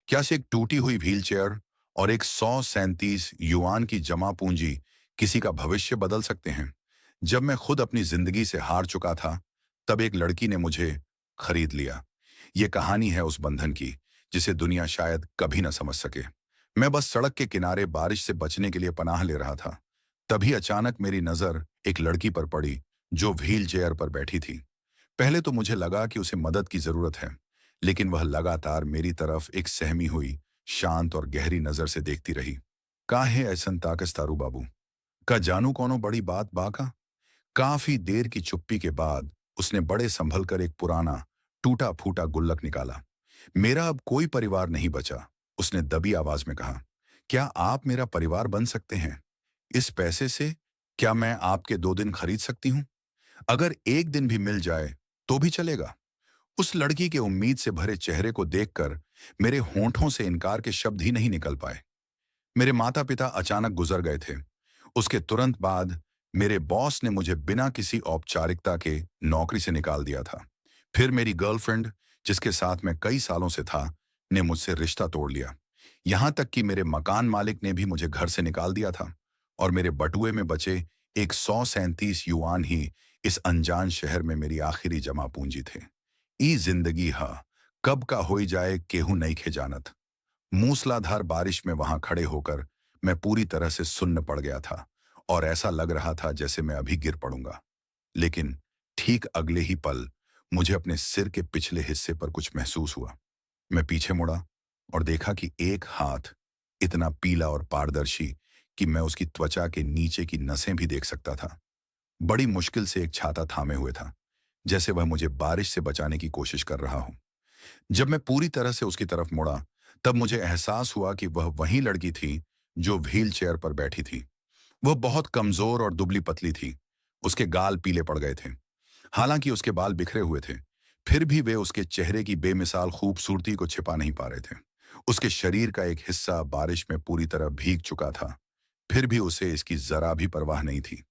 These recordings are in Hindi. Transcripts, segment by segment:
क्या से एक टूटी हुई व्हीलचेयर और एक 137 युआन की जमा पूंजी किसी का भविष्य बदल सकते हैं? जब मैं खुद अपनी जिंदगी से हार चुका था, तब एक लड़की ने मुझे खरीद लिया। ये कहानी है उस बंधन की जिसे दुनिया शायद कभी न समझ सके। मैं बस सड़क के किनारे बारिश से बचने के लिए पनाह ले रहा था। तभी अचानक मेरी नजर एक लड़की पर पड़ी जो व्हील चेयर पर बैठी थी। पहले तो मुझे लगा कि उसे मदद की जरूरत है, लेकिन वह लगातार मेरी तरफ एक सहमी हुई, शांत और गहरी नजर से देखती रही। काहे ऐसन ताकस तारू बाबू, का जानू कोनो बड़ी बात बाका। काफी देर की चुप्पी के बाद उसने बड़े संभल कर एक पुराना टूटा फूटा गुल्लक निकाला। मेरा अब कोई परिवार नहीं बचा, उसने दबी आवाज में कहा। क्या आप मेरा परिवार बन सकते हैं इस पैसे से? क्या मैं आपके 2 दिन खरीद सकती हूँ? अगर एक दिन भी मिल जाए तो भी चलेगा। उस लड़की के उम्मीद से भरे चेहरे को देखकर मेरे होंठों से इनकार के शब्द ही नहीं निकल पाए। मेरे माता पिता अचानक गुजर गए थे। उसके तुरंत बाद मेरे बॉस ने मुझे बिना किसी औपचारिकता के नौकरी से निकाल दिया था। फिर मेरी गर्लफ्रेंड, जिसके साथ मैं कई सालों से था, ने मुझसे रिश्ता तोड़ लिया। यहां तक कि मेरे मकान मालिक ने भी मुझे घर से निकाल दिया था और मेरे बटुए में बचे एक 137 युआन ही इस अनजान शहर में मेरी आखिरी जमा पूंजी थे। ई जिंदगी हा कब का होई जाए केहू नहीं खे जानत। मूसलाधार बारिश में वहां खड़े होकर मैं पूरी तरह से सुन्न पड़ गया था और ऐसा लग रहा था जैसे मैं अभी गिर पड़ूंगा। लेकिन ठीक अगले ही पल मुझे अपने सिर के पिछले हिस्से पर कुछ महसूस हुआ। मैं पीछे मुड़ा और देखा कि एक हाथ इतना पीला और पारदर्शी कि मैं उसकी त्वचा के नीचे की नसें भी देख सकता था, बड़ी मुश्किल से एक छाता थामे हुए था, जैसे वह मुझे बारिश से बचाने की कोशिश कर रहा हो। जब मैं पूरी तरह से उसकी तरफ मुड़ा, तब मुझे एहसास हुआ कि वह वही लड़की थी जो व्हील चेयर पर बैठी थी। वह बहुत कमजोर और दुबली पतली थी। उसके गाल पीले पड़ गए थे। हालांकि उसके बाल बिखरे हुए थे, फिर भी वे उसके चेहरे की बेमिसाल खूबसूरती को छिपा नहीं पा रहे थे। उसके शरीर का एक हिस्सा बारिश में पूरी तरह भीग चुका था, फिर भी उसे इसकी जरा भी परवाह नहीं थी।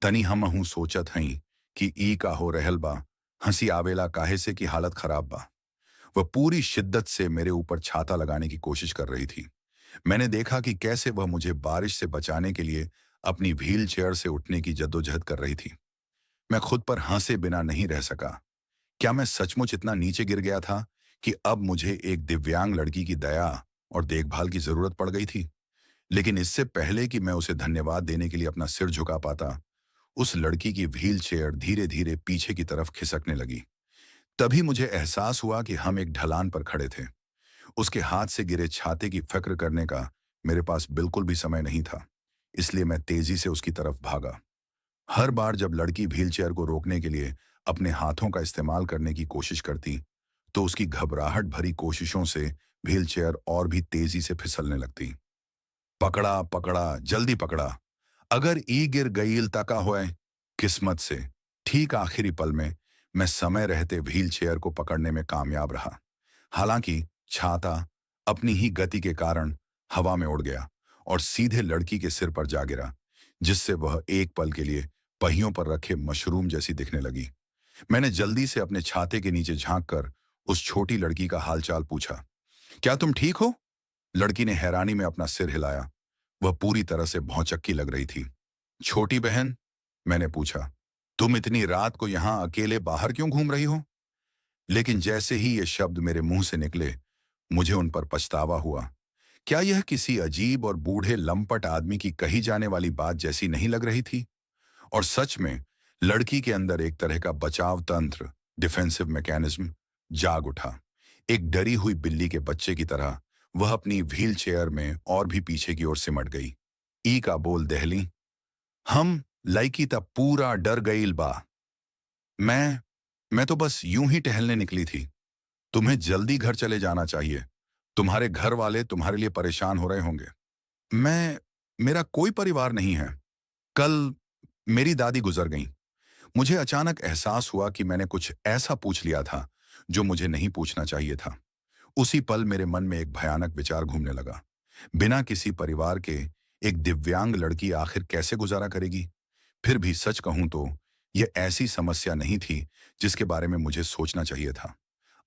तनी हम हूं सोचत हई कि ई का हो रहल बा, हंसी आवेला काहे से की हालत खराब बा। वह पूरी शिद्दत से मेरे ऊपर छाता लगाने की कोशिश कर रही थी। मैंने देखा कि कैसे वह मुझे बारिश से बचाने के लिए अपनी व्हील चेयर से उठने की जद्दोजहद कर रही थी। मैं खुद पर हंसे बिना नहीं रह सका। क्या मैं सचमुच इतना नीचे गिर गया था कि अब मुझे एक दिव्यांग लड़की की दया और देखभाल की जरूरत पड़ गई थी? लेकिन इससे पहले कि मैं उसे धन्यवाद देने के लिए अपना सिर झुका पाता, उस लड़की की व्हील चेयर धीरे धीरे पीछे की तरफ खिसकने लगी। तभी मुझे एहसास हुआ कि हम एक ढलान पर खड़े थे। उसके हाथ से गिरे छाते की फिक्र करने का मेरे पास बिल्कुल भी समय नहीं था, इसलिए मैं तेजी से उसकी तरफ भागा। हर बार जब लड़की व्हीलचेयर को रोकने के लिए अपने हाथों का इस्तेमाल करने की कोशिश करती, तो उसकी घबराहट भरी कोशिशों से व्हीलचेयर और भी तेजी से फिसलने लगती। पकड़ा पकड़ा जल्दी पकड़ा, अगर ई गिर गईल तका होए। किस्मत से ठीक आखिरी पल में मैं समय रहते व्हील चेयर को पकड़ने में कामयाब रहा। हालांकि छाता अपनी ही गति के कारण हवा में उड़ गया और सीधे लड़की के सिर पर जा गिरा, जिससे वह एक पल के लिए पहियों पर रखे मशरूम जैसी दिखने लगी। मैंने जल्दी से अपने छाते के नीचे झांक कर उस छोटी लड़की का हालचाल पूछा। क्या तुम ठीक हो? लड़की ने हैरानी में अपना सिर हिलाया। वह पूरी तरह से भौचक्की लग रही थी। छोटी बहन, मैंने पूछा, तुम इतनी रात को यहां अकेले बाहर क्यों घूम रही हो? लेकिन जैसे ही ये शब्द मेरे मुंह से निकले, मुझे उन पर पछतावा हुआ। क्या यह किसी अजीब और बूढ़े लंपट आदमी की कही जाने वाली बात जैसी नहीं लग रही थी? और सच में लड़की के अंदर एक तरह का बचाव तंत्र, डिफेंसिव मैकेनिज्म जाग उठा। एक डरी हुई बिल्ली के बच्चे की तरह वह अपनी व्हील चेयर में और भी पीछे की ओर सिमट गई। ई का बोल दहली, हम लड़की तब पूरा डर गईल बा। मैं मैं तो बस यूं ही टहलने निकली थी। तुम्हें जल्दी घर चले जाना चाहिए। तुम्हारे घर वाले तुम्हारे लिए परेशान हो रहे होंगे। मैं मेरा कोई परिवार नहीं है। कल मेरी दादी गुजर गईं। मुझे अचानक एहसास हुआ कि मैंने कुछ ऐसा पूछ लिया था जो मुझे नहीं पूछना चाहिए था। उसी पल मेरे मन में एक भयानक विचार घूमने लगा। बिना किसी परिवार के एक दिव्यांग लड़की आखिर कैसे गुजारा करेगी? फिर भी सच कहूं तो यह ऐसी समस्या नहीं थी जिसके बारे में मुझे सोचना चाहिए था।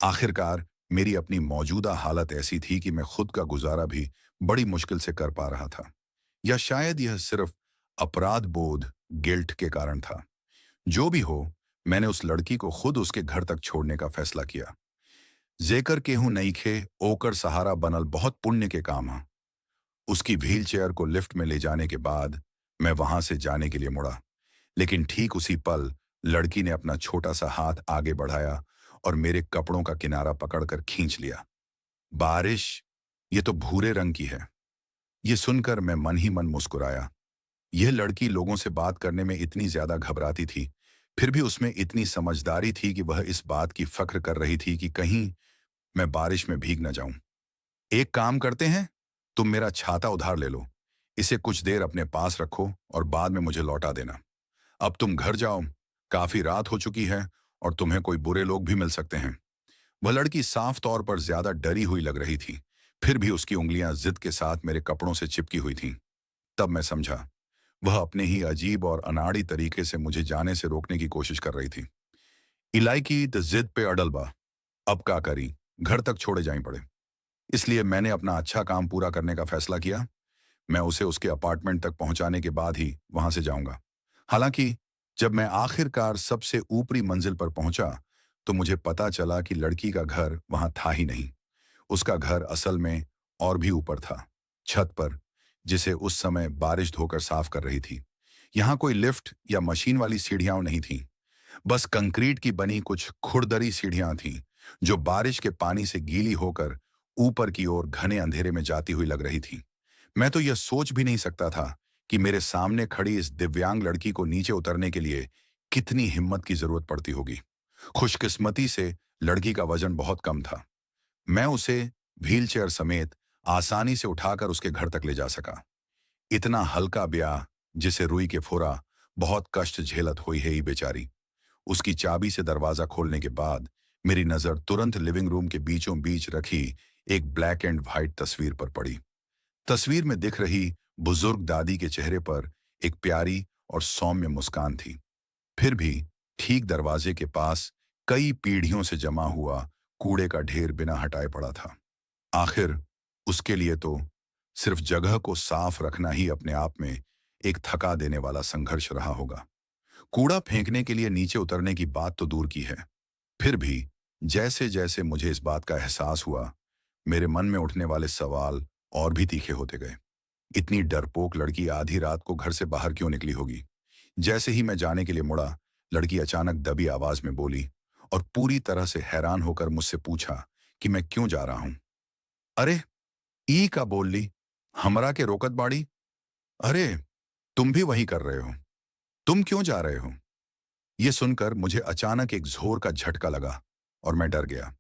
आखिरकार मेरी अपनी मौजूदा हालत ऐसी थी कि मैं खुद का गुजारा भी बड़ी मुश्किल से कर पा रहा था। या शायद यह सिर्फ अपराध बोध, गिल्ट के कारण था। जो भी हो, मैंने उस लड़की को खुद उसके घर तक छोड़ने का फैसला किया। जेकर केहू नईखे ओकर सहारा बनल बहुत पुण्य के काम है। उसकी व्हीलचेयर को लिफ्ट में ले जाने के बाद मैं वहां से जाने के लिए मुड़ा, लेकिन ठीक उसी पल लड़की ने अपना छोटा सा हाथ आगे बढ़ाया और मेरे कपड़ों का किनारा पकड़कर खींच लिया। बारिश, ये तो भूरे रंग की है। ये सुनकर मैं मन ही मन मुस्कुराया। यह लड़की लोगों से बात करने में इतनी ज्यादा घबराती थी, फिर भी उसमें इतनी समझदारी थी कि वह इस बात की फक्र कर रही थी कि कहीं मैं बारिश में भीग न जाऊं। एक काम करते हैं, तुम मेरा छाता उधार ले लो, इसे कुछ देर अपने पास रखो और बाद में मुझे लौटा देना। अब तुम घर जाओ, काफी रात हो चुकी है और तुम्हें कोई बुरे लोग भी मिल सकते हैं। वह लड़की साफ तौर पर ज्यादा डरी हुई लग रही थी, फिर भी उसकी उंगलियां जिद के साथ मेरे कपड़ों से चिपकी हुई थीं। तब मैं समझा, वह अपने ही अजीब और अनाड़ी तरीके से मुझे जाने से रोकने की कोशिश कर रही थी। इलायकी तो जिद पे अड़ल बा, अब का करी, घर तक छोड़े जाई पड़े। इसलिए मैंने अपना अच्छा काम पूरा करने का फैसला किया। मैं उसे उसके अपार्टमेंट तक पहुंचाने के बाद ही वहां से जाऊंगा। हालांकि जब मैं आखिरकार सबसे ऊपरी मंजिल पर पहुंचा, तो मुझे पता चला कि लड़की का घर वहां था ही नहीं। उसका घर असल में और भी ऊपर था, छत पर, जिसे उस समय बारिश धोकर साफ कर रही थी। यहाँ कोई लिफ्ट या मशीन वाली सीढ़ियां नहीं थीं, बस कंक्रीट की बनी कुछ खुरदरी सीढ़ियां थीं, जो बारिश के पानी से गीली होकर ऊपर की ओर घने अंधेरे में जाती हुई लग रही थी। मैं तो यह सोच भी नहीं सकता था कि मेरे सामने खड़ी इस दिव्यांग लड़की को नीचे उतरने के लिए कितनी हिम्मत की जरूरत पड़ती होगी। खुशकिस्मती से लड़की का वजन बहुत कम था। मैं उसे व्हीलचेयर समेत आसानी से उठाकर उसके घर तक ले जा सका। इतना हल्का ब्याह, जिसे रुई के फोरा बहुत कष्ट झेलत हुई है ये बेचारी। उसकी चाबी से दरवाजा खोलने के बाद मेरी नजर तुरंत लिविंग रूम के बीचों बीच रखी एक ब्लैक एंड व्हाइट तस्वीर पर पड़ी। तस्वीर में दिख रही बुजुर्ग दादी के चेहरे पर एक प्यारी और सौम्य मुस्कान थी। फिर भी ठीक दरवाजे के पास कई पीढ़ियों से जमा हुआ कूड़े का ढेर बिना हटाए पड़ा था। आखिर उसके लिए तो सिर्फ जगह को साफ रखना ही अपने आप में एक थका देने वाला संघर्ष रहा होगा। कूड़ा फेंकने के लिए नीचे उतरने की बात तो दूर की है, फिर भी जैसे जैसे मुझे इस बात का एहसास हुआ, मेरे मन में उठने वाले सवाल और भी तीखे होते गए। इतनी डरपोक लड़की आधी रात को घर से बाहर क्यों निकली होगी? जैसे ही मैं जाने के लिए मुड़ा, लड़की अचानक दबी आवाज में बोली और पूरी तरह से हैरान होकर मुझसे पूछा कि मैं क्यों जा रहा हूं। अरे, ई का बोल ली, हमरा के रोकत बाड़ी। अरे, तुम भी वही कर रहे हो, तुम क्यों जा रहे हो? ये सुनकर मुझे अचानक एक जोर का झटका लगा और मैं डर गया।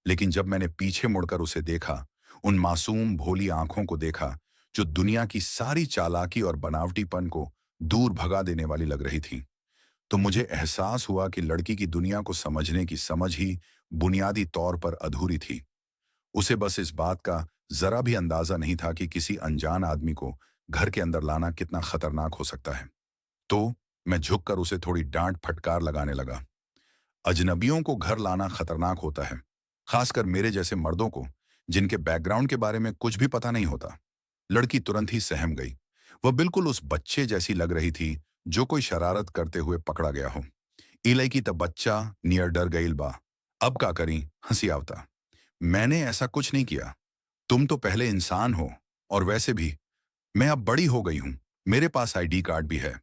लेकिन जब मैंने पीछे मुड़कर उसे देखा, उन मासूम भोली आंखों को देखा जो दुनिया की सारी चालाकी और बनावटीपन को दूर भगा देने वाली लग रही थी, तो मुझे एहसास हुआ कि लड़की की दुनिया को समझने की समझ ही बुनियादी तौर पर अधूरी थी। उसे बस इस बात का जरा भी अंदाजा नहीं था कि किसी अनजान आदमी को घर के अंदर लाना कितना खतरनाक हो सकता है। तो मैं झुककर उसे थोड़ी डांट फटकार लगाने लगा। अजनबियों को घर लाना खतरनाक होता है, खासकर मेरे जैसे मर्दों को, जिनके बैकग्राउंड के बारे में कुछ भी पता नहीं होता। लड़की तुरंत ही सहम गई। वह बिल्कुल उस बच्चे जैसी लग रही थी जो कोई शरारत करते हुए पकड़ा गया हो। इलाई की तब बच्चा नियर डर गईल बा, अब का करी, हंसी आवता। मैंने ऐसा कुछ नहीं किया, तुम तो पहले इंसान हो, और वैसे भी मैं अब बड़ी हो गई हूं, मेरे पास आईडी कार्ड भी है।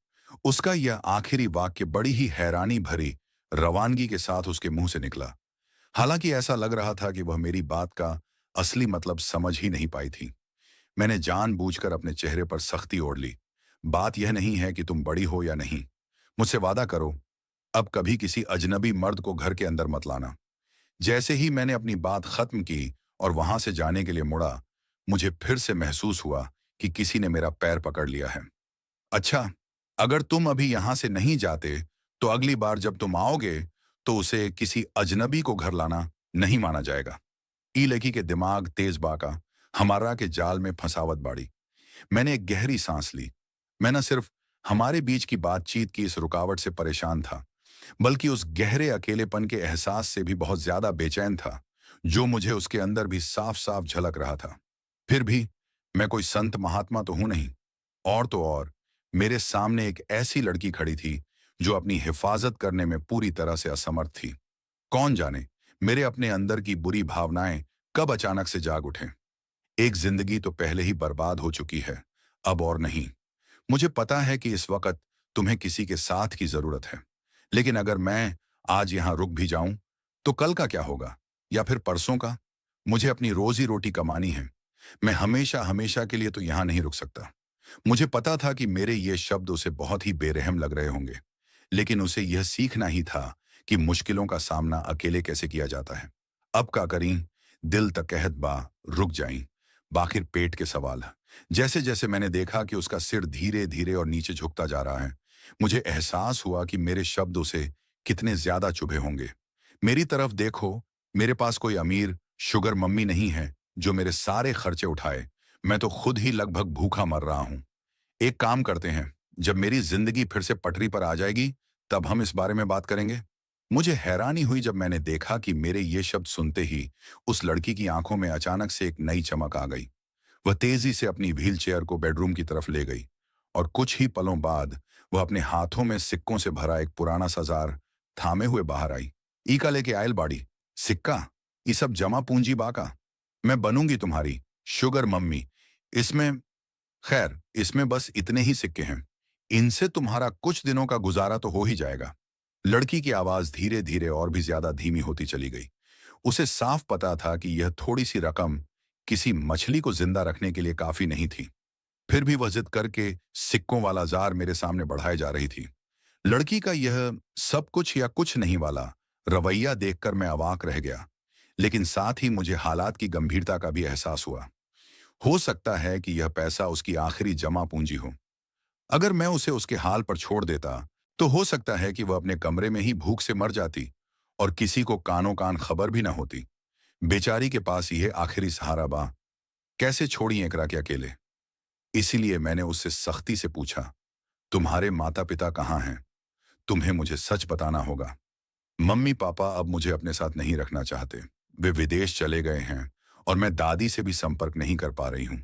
उसका यह आखिरी वाक्य बड़ी ही हैरानी भरी रवानगी के साथ उसके मुंह से निकला। हालांकि ऐसा लग रहा था कि वह मेरी बात का असली मतलब समझ ही नहीं पाई थी। मैंने जानबूझकर अपने चेहरे पर सख्ती ओढ़ ली। बात यह नहीं है कि तुम बड़ी हो या नहीं, मुझसे वादा करो, अब कभी किसी अजनबी मर्द को घर के अंदर मत लाना। जैसे ही मैंने अपनी बात खत्म की और वहां से जाने के लिए मुड़ा, मुझे फिर से महसूस हुआ कि किसी ने मेरा पैर पकड़ लिया है। अच्छा, अगर तुम अभी यहां से नहीं जाते, तो अगली बार जब तुम आओगे, तो उसे किसी अजनबी को घर लाना नहीं माना जाएगा। ई लड़की के दिमाग तेज बाका, हमारा के जाल में फंसावत बाड़ी। मैंने एक गहरी सांस ली। मैं न सिर्फ हमारे बीच की बातचीत की इस रुकावट से परेशान था, बल्कि उस गहरे अकेलेपन के एहसास से भी बहुत ज्यादा बेचैन था, जो मुझे उसके अंदर भी साफ साफ झलक रहा था। फिर भी मैं कोई संत महात्मा तो हूं नहीं। और तो और, मेरे सामने एक ऐसी लड़की खड़ी थी जो अपनी हिफाजत करने में पूरी तरह से असमर्थ थी। कौन जाने मेरे अपने अंदर की बुरी भावनाएं कब अचानक से जाग उठें। एक जिंदगी तो पहले ही बर्बाद हो चुकी है, अब और नहीं। मुझे पता है कि इस वक्त तुम्हें किसी के साथ की जरूरत है, लेकिन अगर मैं आज यहां रुक भी जाऊं तो कल का क्या होगा, या फिर परसों का? मुझे अपनी रोजी रोटी कमानी है। मैं हमेशा हमेशा के लिए तो यहां नहीं रुक सकता। मुझे पता था कि मेरे ये शब्द उसे बहुत ही बेरहम लग रहे होंगे, लेकिन उसे यह सीखना ही था कि मुश्किलों का सामना अकेले कैसे किया जाता है। अब का करीं, दिल तक कहत बा, रुक जाई, बाखिर पेट के सवाल। जैसे जैसे मैंने देखा कि उसका सिर धीरे धीरे और नीचे झुकता जा रहा है, मुझे एहसास हुआ कि मेरे शब्द उसे कितने ज्यादा चुभे होंगे। मेरी तरफ देखो, मेरे पास कोई अमीर शुगर मम्मी नहीं है जो मेरे सारे खर्चे उठाए। मैं तो खुद ही लगभग भूखा मर रहा हूं। एक काम करते हैं, जब मेरी जिंदगी फिर से पटरी पर आ जाएगी तब हम इस बारे में बात करेंगे। मुझे हैरानी हुई जब मैंने देखा कि मेरे ये शब्द सुनते ही उस लड़की की आंखों में अचानक से एक नई चमक आ गई। वह तेजी से अपनी व्हील चेयर को बेडरूम की तरफ ले गई और कुछ ही पलों बाद वह अपने हाथों में सिक्कों से भरा एक पुराना सजार थामे हुए बाहर आई। ई का लेके आयल बाड़ी, सिक्का, ये सब जमा पूंजी बाका। मैं बनूंगी तुम्हारी शुगर मम्मी। इसमें, खैर, इसमें बस इतने ही सिक्के हैं। इनसे तुम्हारा कुछ दिनों का गुजारा तो हो ही जाएगा। लड़की की आवाज धीरे धीरे और भी ज्यादा धीमी होती चली गई। उसे साफ पता था कि यह थोड़ी सी रकम किसी मछली को जिंदा रखने के लिए काफी नहीं थी। फिर भी वह जिद करके सिक्कों वाला जार मेरे सामने बढ़ाए जा रही थी। लड़की का यह सब कुछ या कुछ नहीं वाला रवैया देखकर मैं अवाक रह गया, लेकिन साथ ही मुझे हालात की गंभीरता का भी एहसास हुआ। हो सकता है कि यह पैसा उसकी आखिरी जमा पूंजी हो। अगर मैं उसे उसके हाल पर छोड़ देता तो हो सकता है कि वह अपने कमरे में ही भूख से मर जाती और किसी को कानों कान खबर भी ना होती। बेचारी के पास यह आखिरी सहारा बा, कैसे छोड़ी एकरा के अकेले। इसीलिए मैंने उससे सख्ती से पूछा, तुम्हारे माता पिता कहाँ हैं? तुम्हें मुझे सच बताना होगा। मम्मी पापा अब मुझे अपने साथ नहीं रखना चाहते। वे विदेश चले गए हैं और मैं दादी से भी संपर्क नहीं कर पा रही हूं।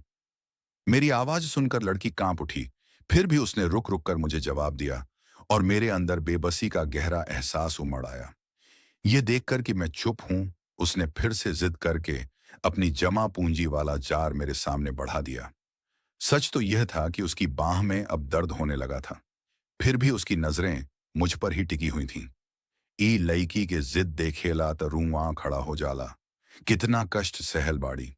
मेरी आवाज सुनकर लड़की कांप उठी। फिर भी उसने रुक रुक कर मुझे जवाब दिया और मेरे अंदर बेबसी का गहरा एहसास उमड़ आया। ये देखकर कि मैं चुप हूं, उसने फिर से जिद करके अपनी जमा पूंजी वाला जार मेरे सामने बढ़ा दिया। सच तो यह था कि उसकी बाह में अब दर्द होने लगा था। फिर भी उसकी नजरें मुझ पर ही टिकी हुई थीं। ई लईकी के जिद देखेला त रूंवा खड़ा हो जाला, कितना कष्ट सहल बाड़ी।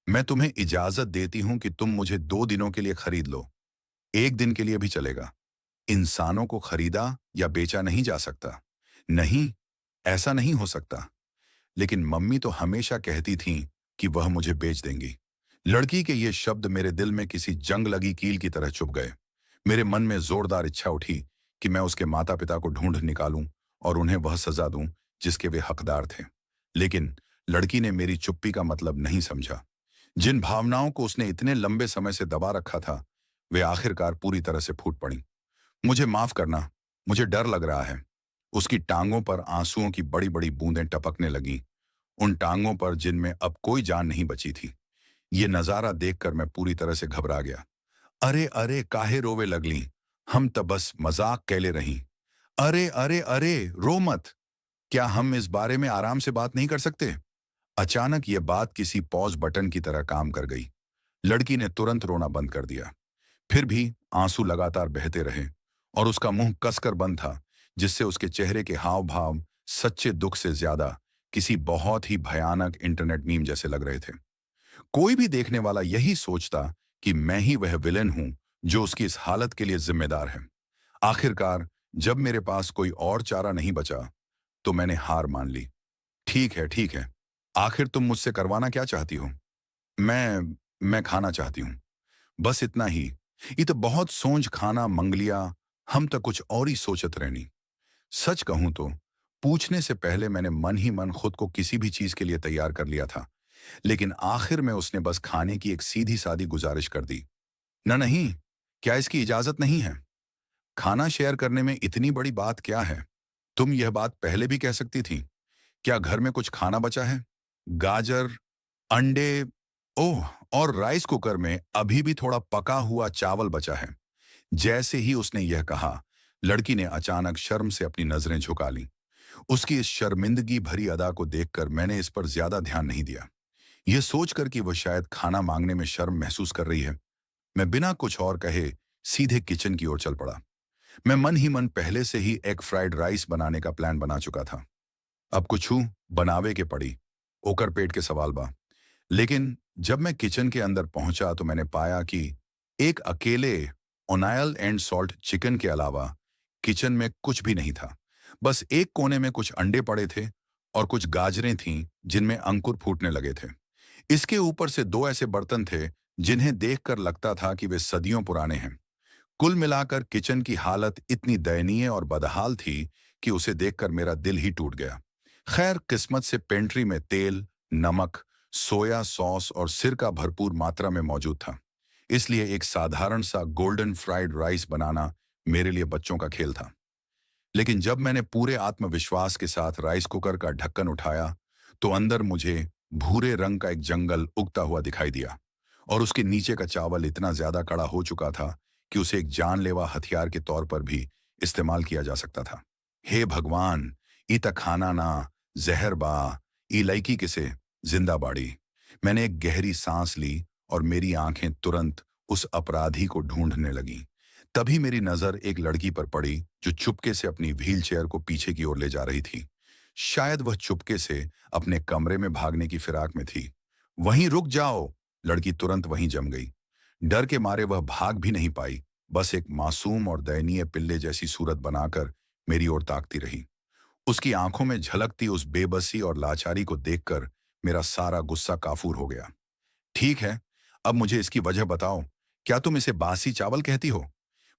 मैं तुम्हें इजाजत देती हूं कि तुम मुझे 2 दिनों के लिए खरीद लो। एक दिन के लिए भी चलेगा। इंसानों को खरीदा या बेचा नहीं जा सकता। नहीं, ऐसा नहीं हो सकता। लेकिन मम्मी तो हमेशा कहती थीं कि वह मुझे बेच देंगी। लड़की के ये शब्द मेरे दिल में किसी जंग लगी कील की तरह चुभ गए। मेरे मन में जोरदार इच्छा उठी कि मैं उसके माता पिता को ढूंढ निकालूं और उन्हें वह सजा दूं जिसके वे हकदार थे। लेकिन लड़की ने मेरी चुप्पी का मतलब नहीं समझा। जिन भावनाओं को उसने इतने लंबे समय से दबा रखा था, वे आखिरकार पूरी तरह से फूट पड़ी। मुझे माफ करना, मुझे डर लग रहा है। उसकी टांगों पर आंसुओं की बड़ी बड़ी बूंदें टपकने लगीं, उन टांगों पर जिनमें अब कोई जान नहीं बची थी। ये नजारा देखकर मैं पूरी तरह से घबरा गया। अरे अरे, काहे रोवे लगली? हम तो बस मजाक कैले रही। अरे अरे अरे, रो मत। क्या हम इस बारे में आराम से बात नहीं कर सकते? अचानक यह बात किसी पॉज बटन की तरह काम कर गई। लड़की ने तुरंत रोना बंद कर दिया। फिर भी आंसू लगातार बहते रहे और उसका मुंह कसकर बंद था, जिससे उसके चेहरे के हाव भाव सच्चे दुख से ज्यादा किसी बहुत ही भयानक इंटरनेट मीम जैसे लग रहे थे। कोई भी देखने वाला यही सोचता कि मैं ही वह विलेन हूं जो उसकी इस हालत के लिए जिम्मेदार है। आखिरकार जब मेरे पास कोई और चारा नहीं बचा तो मैंने हार मान ली। ठीक है, ठीक है। आखिर तुम मुझसे करवाना क्या चाहती हो? मैं खाना चाहती हूँ, बस इतना ही। ये तो बहुत सोच खाना मंग लिया, हम तो कुछ और ही सोचत रहनी। सच कहूं तो पूछने से पहले मैंने मन ही मन खुद को किसी भी चीज के लिए तैयार कर लिया था, लेकिन आखिर में उसने बस खाने की एक सीधी सादी गुजारिश कर दी। न नहीं, क्या इसकी इजाजत नहीं है? खाना शेयर करने में इतनी बड़ी बात क्या है? तुम यह बात पहले भी कह सकती थी। क्या घर में कुछ खाना बचा है? गाजर, अंडे, ओह, और राइस कुकर में अभी भी थोड़ा पका हुआ चावल बचा है। जैसे ही उसने यह कहा, लड़की ने अचानक शर्म से अपनी नजरें झुका लीं। उसकी इस शर्मिंदगी भरी अदा को देखकर मैंने इस पर ज्यादा ध्यान नहीं दिया। यह सोचकर कि वह शायद खाना मांगने में शर्म महसूस कर रही है, मैं बिना कुछ और कहे सीधे किचन की ओर चल पड़ा। मैं मन ही मन पहले से ही एग फ्राइड राइस बनाने का प्लान बना चुका था। अब कुछ हूं बनावे के पड़ी, ओकर पेट के सवाल बा। लेकिन जब मैं किचन के अंदर पहुंचा तो मैंने पाया कि एक अकेले ओनायल एंड सॉल्ट चिकन के अलावा किचन में कुछ भी नहीं था। बस एक कोने में कुछ अंडे पड़े थे और कुछ गाजरें थीं जिनमें अंकुर फूटने लगे थे। इसके ऊपर से दो ऐसे बर्तन थे जिन्हें देखकर लगता था कि वे सदियों पुराने हैं। कुल मिलाकर किचन की हालत इतनी दयनीय और बदहाल थी कि उसे देखकर मेरा दिल ही टूट गया। खैर, किस्मत से पेंट्री में तेल, नमक, सोया सॉस और सिरका भरपूर मात्रा में मौजूद था। इसलिए एक साधारण सा गोल्डन फ्राइड राइस बनाना मेरे लिए बच्चों का खेल था। लेकिन जब मैंने पूरे आत्मविश्वास के साथ राइस कुकर का ढक्कन उठाया, तो अंदर मुझे भूरे रंग का एक जंगल उगता हुआ दिखाई दिया और उसके नीचे का चावल इतना ज्यादा कड़ा हो चुका था कि उसे एक जानलेवा हथियार के तौर पर भी इस्तेमाल किया जा सकता था। हे भगवान! ई त खाना ना, जहर बा, ई लईकी किसे जिंदा बाड़ी। मैंने एक गहरी सांस ली और मेरी आंखें तुरंत उस अपराधी को ढूंढने लगीं। तभी मेरी नजर एक लड़की पर पड़ी जो चुपके से अपनी व्हीलचेयर को पीछे की ओर ले जा रही थी। शायद वह चुपके से अपने कमरे में भागने की फिराक में थी। वहीं रुक जाओ! लड़की तुरंत वहीं जम गई। डर के मारे वह भाग भी नहीं पाई, बस एक मासूम और दयनीय पिल्ले जैसी सूरत बनाकर मेरी ओर ताकती रही। उसकी आंखों में झलकती उस बेबसी और लाचारी को देखकर मेरा सारा गुस्सा काफूर हो गया। ठीक है, अब मुझे इसकी वजह बताओ। क्या तुम इसे बासी चावल कहती हो?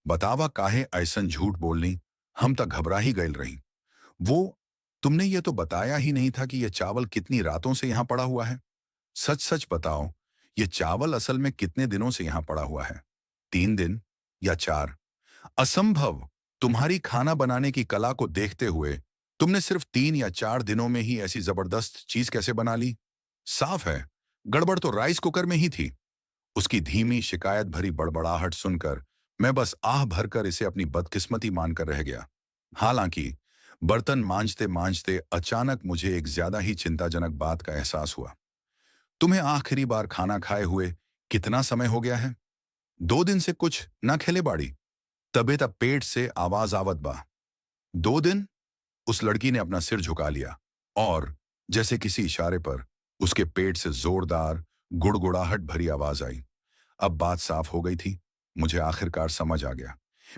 बतावा काहे ऐसन झूठ बोलनी? हम तक घबरा ही गए रही। वो, तुमने ये तो बताया ही नहीं था कि यह चावल कितनी रातों से यहाँ पड़ा हुआ है। सच सच बताओ, ये चावल असल में कितने दिनों से यहाँ पड़ा हुआ है? 3 दिन या 4? असंभव! तुम्हारी खाना बनाने की कला को देखते हुए तुमने सिर्फ 3 या 4 दिनों में ही ऐसी जबरदस्त चीज कैसे बना ली? साफ है, गड़बड़ तो राइस कुकर में ही थी। उसकी धीमी शिकायत भरी बड़बड़ाहट सुनकर मैं बस आह भरकर इसे अपनी बदकिस्मती मानकर रह गया। हालांकि बर्तन मांजते मांजते अचानक मुझे एक ज्यादा ही चिंताजनक बात का एहसास हुआ। तुम्हें आखिरी बार खाना खाए हुए कितना समय हो गया है? 2 दिन से कुछ ना खेले बाड़ी? तबे तब पेट से आवाज आवत बा। 2 दिन? उस लड़की ने अपना सिर झुका लिया और जैसे किसी इशारे पर उसके पेट से जोरदार गुड़गुड़ाहट भरी आवाज आई। अब बात साफ हो गई थी। मुझे आखिरकार समझ आ गया।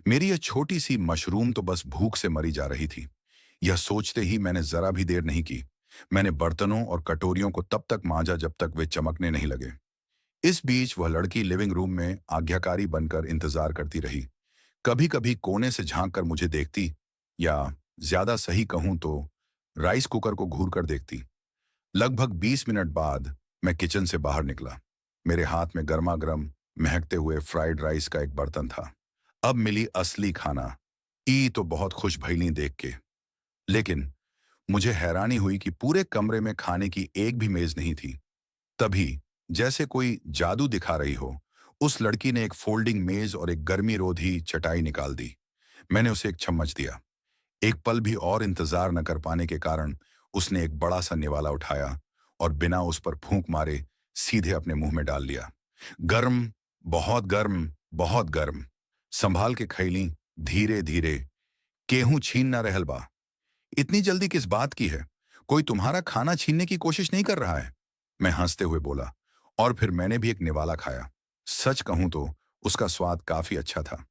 मेरी यह छोटी सी मशरूम तो बस भूख से मरी जा रही थी। यह सोचते ही मैंने जरा भी देर नहीं की। मैंने बर्तनों और कटोरियों को तब तक मांजा जब तक वे चमकने नहीं लगे। इस बीच वह लड़की लिविंग रूम में आज्ञाकारी बनकर इंतजार करती रही। कभी कभी कोने से झांक कर मुझे देखती, या ज्यादा सही कहूं तो राइस कुकर को घूर कर देखती। लगभग 20 मिनट बाद मैं किचन से बाहर निकला। मेरे हाथ में गर्मा गर्म महकते हुए फ्राइड राइस का एक बर्तन था। अब मिली असली खाना। ई तो बहुत खुश भइली देख के। लेकिन मुझे हैरानी हुई कि पूरे कमरे में खाने की एक भी मेज नहीं थी। तभी, जैसे कोई जादू दिखा रही हो, उस लड़की ने एक फोल्डिंग मेज और एक गर्मी रोधी चटाई निकाल दी। मैंने उसे एक चम्मच दिया। एक पल भी और इंतजार न कर पाने के कारण उसने एक बड़ा सा निवाला उठाया और बिना उस पर फूंक मारे सीधे अपने मुंह में डाल लिया। गर्म, बहुत गर्म, बहुत गर्म। संभाल के खैली, धीरे धीरे। केहू छीन ना रहल बा। इतनी जल्दी किस बात की है? कोई तुम्हारा खाना छीनने की कोशिश नहीं कर रहा है? मैं हंसते हुए बोला और फिर मैंने भी एक निवाला खाया। सच कहूं तो उसका स्वाद काफी अच्छा था।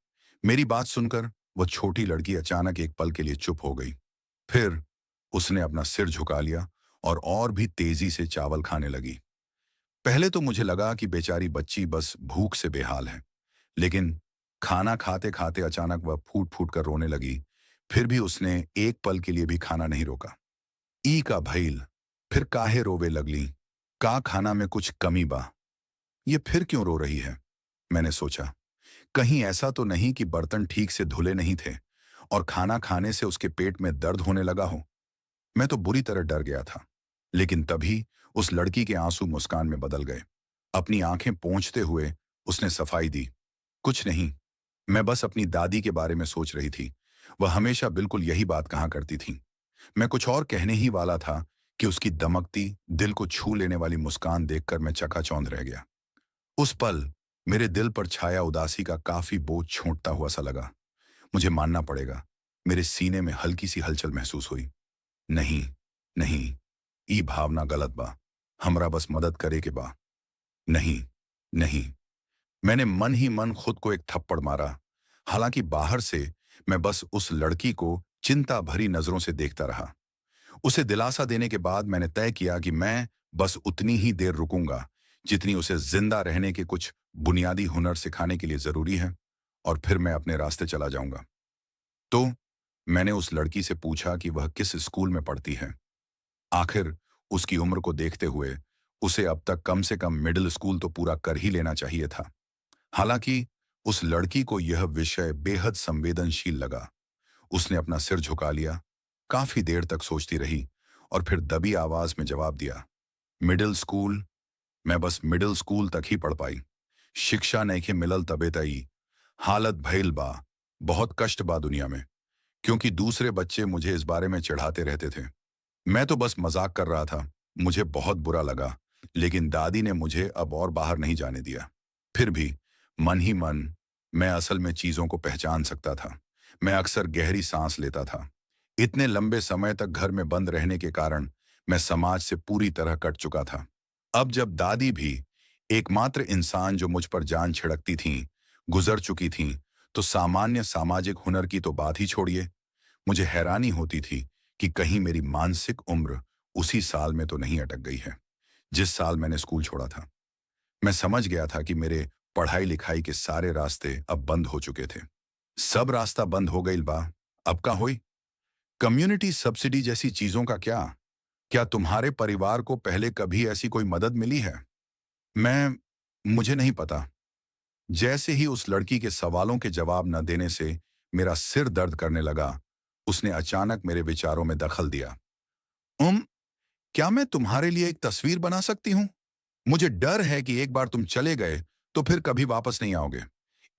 मेरी बात सुनकर वो छोटी लड़की अचानक एक पल के लिए चुप हो गई। फिर उसने अपना सिर झुका लिया और भी तेजी से चावल खाने लगी। पहले तो मुझे लगा कि बेचारी बच्ची बस भूख से बेहाल है, लेकिन खाना खाते खाते अचानक वह फूट फूट कर रोने लगी। फिर भी उसने एक पल के लिए भी खाना नहीं रोका। ई का भइल, फिर काहे रोवे लगली? का खाना में कुछ कमी बा? ये फिर क्यों रो रही है? मैंने सोचा, कहीं ऐसा तो नहीं कि बर्तन ठीक से धुले नहीं थे और खाना खाने से उसके पेट में दर्द होने लगा हो। मैं तो बुरी तरह डर गया था। लेकिन तभी उस लड़की के आंसू मुस्कान में बदल गए। अपनी आंखें पोंछते हुए उसने सफाई दी। कुछ नहीं, मैं बस अपनी दादी के बारे में सोच रही थी। वह हमेशा बिल्कुल यही बात कहा करती थी। मैं कुछ और कहने ही वाला था कि उसकी दमकती, दिल को छू लेने वाली मुस्कान देखकर मैं चकाचौंध रह गया। उस पल मेरे दिल पर छाया उदासी का काफी बोझ छोंटता हुआ सा लगा। मुझे मानना पड़ेगा, मेरे सीने में हल्की सी हलचल महसूस हुई। नहीं, नहीं, ई भावना गलत बा। हमरा बस मदद करे के बा। नहीं, नहीं। मैंने मन ही मन खुद को एक थप्पड़ मारा। हालांकि बाहर से मैं बस उस लड़की को चिंता भरी नजरों से देखता रहा। उसे दिलासा देने के बाद मैंने तय किया कि मैं बस उतनी ही देर रुकूंगा जितनी उसे जिंदा रहने के कुछ बुनियादी हुनर सिखाने के लिए जरूरी है, और फिर मैं अपने रास्ते चला जाऊंगा। तो मैंने उस लड़की से पूछा कि वह किस स्कूल में पढ़ती है। आखिर उसकी उम्र को देखते हुए उसे अब तक कम से कम मिडिल स्कूल तो पूरा कर ही लेना चाहिए था। हालांकि उस लड़की को यह विषय बेहद संवेदनशील लगा। उसने अपना सिर झुका लिया, काफी देर तक सोचती रही और फिर दबी आवाज में जवाब दिया, मिडिल स्कूल। मैं बस मिडिल स्कूल तक ही पढ़ पाई। शिक्षा नइखे मिलल तबे तई। हालत भइल बा, बहुत कष्ट बा दुनिया में। क्योंकि दूसरे बच्चे मुझे इस बारे में चिढ़ाते रहते थे। मैं तो बस मजाक कर रहा था। मुझे बहुत बुरा लगा, लेकिन दादी ने मुझे अब और बाहर नहीं जाने दिया। फिर भी मन ही मन मैं असल में चीजों को पहचान सकता था। मैं अक्सर गहरी सांस लेता था। इतने लंबे समय तक घर में बंद रहने के कारण मैं समाज से पूरी तरह कट चुका था। अब जब दादी भी, एकमात्र इंसान जो मुझ पर जान छिड़कती थीं, गुजर चुकी थीं, तो सामान्य सामाजिक हुनर की तो बात ही छोड़िए। मुझे हैरानी होती थी कि कहीं मेरी मानसिक उम्र उसी साल में तो नहीं अटक गई है जिस साल मैंने स्कूल छोड़ा था। मैं समझ गया था कि मेरे पढ़ाई लिखाई के सारे रास्ते अब बंद हो चुके थे। सब रास्ता बंद हो गई बा। अब का होई? कम्युनिटी सब्सिडी जैसी चीजों का क्या? क्या तुम्हारे परिवार को पहले कभी ऐसी कोई मदद मिली है? मैं मुझे नहीं पता। जैसे ही उस लड़की के सवालों के जवाब न देने से मेरा सिर दर्द करने लगा, उसने अचानक मेरे विचारों में दखल दिया। उम, क्या मैं तुम्हारे लिए एक तस्वीर बना सकती हूँ? मुझे डर है कि एक बार तुम चले गए तो फिर कभी वापस नहीं आओगे।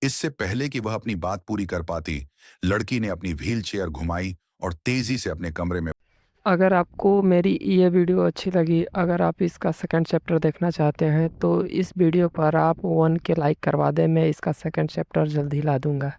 इससे पहले कि वह अपनी बात पूरी कर पाती, लड़की ने अपनी व्हील चेयर घुमाई और तेजी से अपने कमरे में। अगर आपको मेरी ये वीडियो अच्छी लगी, अगर आप इसका सेकंड चैप्टर देखना चाहते हैं तो इस वीडियो पर आप 1 के लाइक करवा दें, मैं इसका सेकंड चैप्टर जल्द ही ला दूँगा।